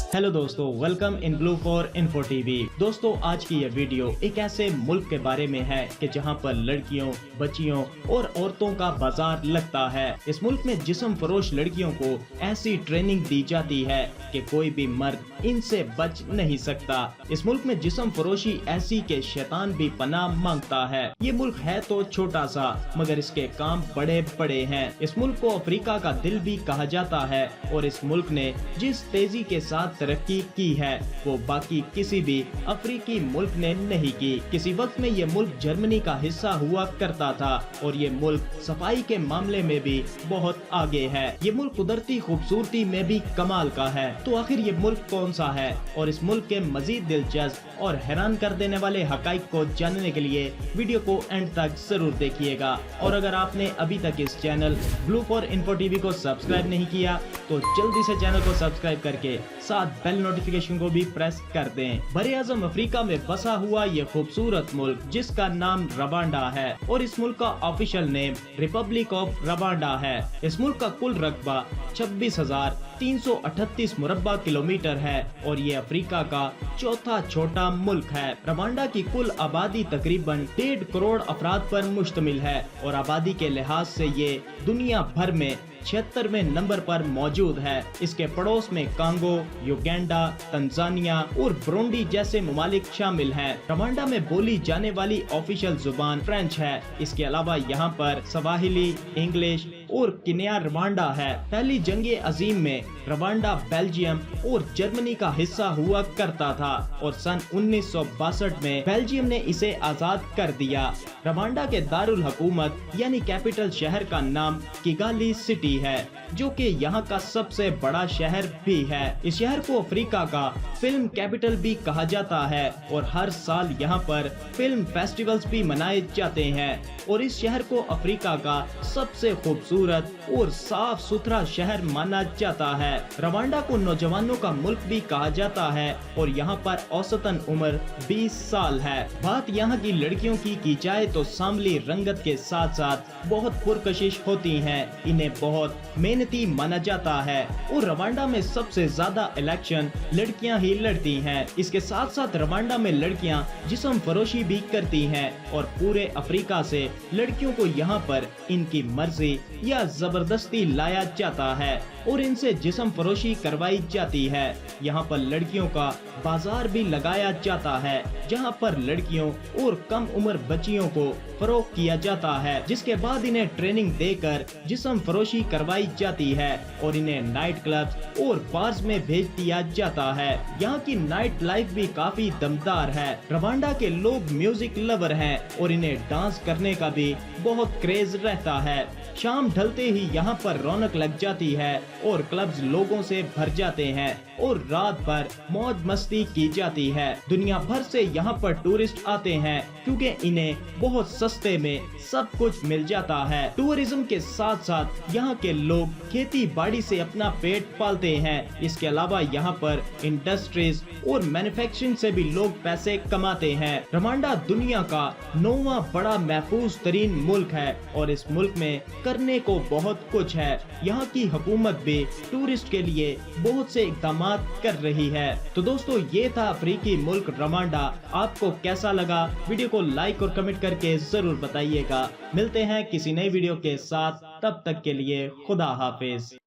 Hello दोस्तों, welcome in blue for info TV. दोस्तों, आज की यह वीडियो एक ऐसे मुल्क के बारे में है कि जहां पर लड़कियों, बच्चियों और औरतों का बाजार लगता है। इस मुल्क में जिस्म फरोश लड़कियों को ऐसी ट्रेनिंग दी जाती है कि कोई भी मर्द इनसे बच नहीं सकता। इस मुल्क में जिस्म फरोशी ऐसी के शैतान भी पनाह मांगता है। ये मुल्क है तो छोटा सा, मगर इसके काम बड़े बड़े हैं। इस मुल्क को अफ्रीका का दिल भी कहा जाता है और इस मुल्क ने जिस तेजी के साथ तरक्की की है वो बाकी किसी भी अफ्रीकी मुल्क ने नहीं की। किसी वक्त में ये मुल्क जर्मनी का हिस्सा हुआ करता था और ये मुल्क सफाई के मामले में भी बहुत आगे है। ये मुल्क कुदरती खूबसूरती में भी कमाल का है। तो आखिर ये मुल्क कौन सा है और इस मुल्क के मजीद दिलचस्प और हैरान कर देने वाले हकाइक को जानने के लिए वीडियो को एंड तक जरूर देखिएगा। और अगर आपने अभी तक इस channel blue for info TV को सब्सक्राइब नहीं किया तो जल्दी से चैनल को सब्सक्राइब करके साथ बेल नोटिफिकेशन को भी प्रेस कर दें। बरे-आज़म अफ्रीका में बसा हुआ ये खूबसूरत मुल्क जिसका नाम रवांडा है और इस मुल्क का official name Republic of Rwanda है। इस मुल्क का कुल रकबा 26,338 मुरब्बा किलोमीटर है और ये अफ्रीका का चौथा छोटा मुल्क है। रवांडा की कुल आबादी तकरीबन 1.5 करोड़ अफराद पर मुश्तमिल है और आबादी के लिहाज से ये दुनिया भर में 76वें नंबर पर मौजूद है। इसके पड़ोस में कांगो, युगांडा, तंजानिया और ब्रुंडी जैसे ममालिक शामिल हैं। रवांडा में बोली जाने वाली ऑफिशियल जुबान फ्रेंच है। इसके अलावा यहाँ पर सवाहिली, इंग्लिश और किन्या रवांडा है। पहली जंगे अजीम में रवांडा बेल्जियम और जर्मनी का हिस्सा हुआ करता था और सन 1962 में बेल्जियम ने इसे आजाद कर दिया। रवांडा के दारुल हुकूमत यानी कैपिटल शहर का नाम किगाली सिटी है जो कि यहाँ का सबसे बड़ा शहर भी है। इस शहर को अफ्रीका का फिल्म कैपिटल भी कहा जाता है और हर साल यहाँ पर फिल्म फेस्टिवल्स भी मनाए जाते हैं और इस शहर को अफ्रीका का सबसे खूबसूरत और साफ सुथरा शहर माना जाता है। रवांडा को नौजवानों का मुल्क भी कहा जाता है और यहाँ पर औसतन उम्र 20 साल है। बात यहाँ की लड़कियों की जाए तो सांवली रंगत के साथ साथ बहुत पुरकशिश होती हैं। इन्हें बहुत मेहनती माना जाता है और रवांडा में सबसे ज्यादा इलेक्शन लड़कियां ही लड़ती हैं। इसके साथ साथ रवांडा में लड़कियां जिस्म फरोशी भी करती हैं और पूरे अफ्रीका से लड़कियों को यहाँ पर इनकी मर्जी या जबरदस्ती लाया जाता है और इनसे जिस्म फरोशी करवाई जाती है। यहाँ पर लड़कियों का बाजार भी लगाया जाता है जहाँ पर लड़कियों और कम उम्र बच्चियों को फरोख किया जाता है, जिसके बाद इन्हें ट्रेनिंग देकर जिस्म फरोशी करवाई जाती है और इन्हें नाइट क्लब्स और बार्स में भेज दिया जाता है। यहाँ की नाइट लाइफ भी काफी दमदार है। रवांडा के लोग म्यूजिक लवर हैं और इन्हें डांस करने का भी बहुत क्रेज रहता है। शाम ढलते ही यहाँ पर रौनक लग जाती है और क्लब्स लोगों से भर जाते हैं और रात भर मौज मस्ती की जाती है। दुनिया भर से यहाँ पर टूरिस्ट आते हैं क्योंकि इन्हें बहुत सस्ते में सब कुछ मिल जाता है। टूरिज्म के साथ साथ यहाँ के लोग खेती बाड़ी से अपना पेट पालते हैं। इसके अलावा यहाँ पर इंडस्ट्रीज और मैन्युफैक्चरिंग से भी लोग पैसे कमाते हैं। रवांडा दुनिया का 9वां बड़ा महफूज तरीन मुल्क है और इस मुल्क में करने को बहुत कुछ है। यहाँ की हुकूमत भी टूरिस्ट के लिए बहुत से इकदाम कर रही है। तो दोस्तों, ये था अफ्रीकी मुल्क रवांडा। आपको कैसा लगा? वीडियो को लाइक और कमेंट करके जरूर बताइएगा। मिलते हैं किसी नई वीडियो के साथ, तब तक के लिए खुदा हाफिज।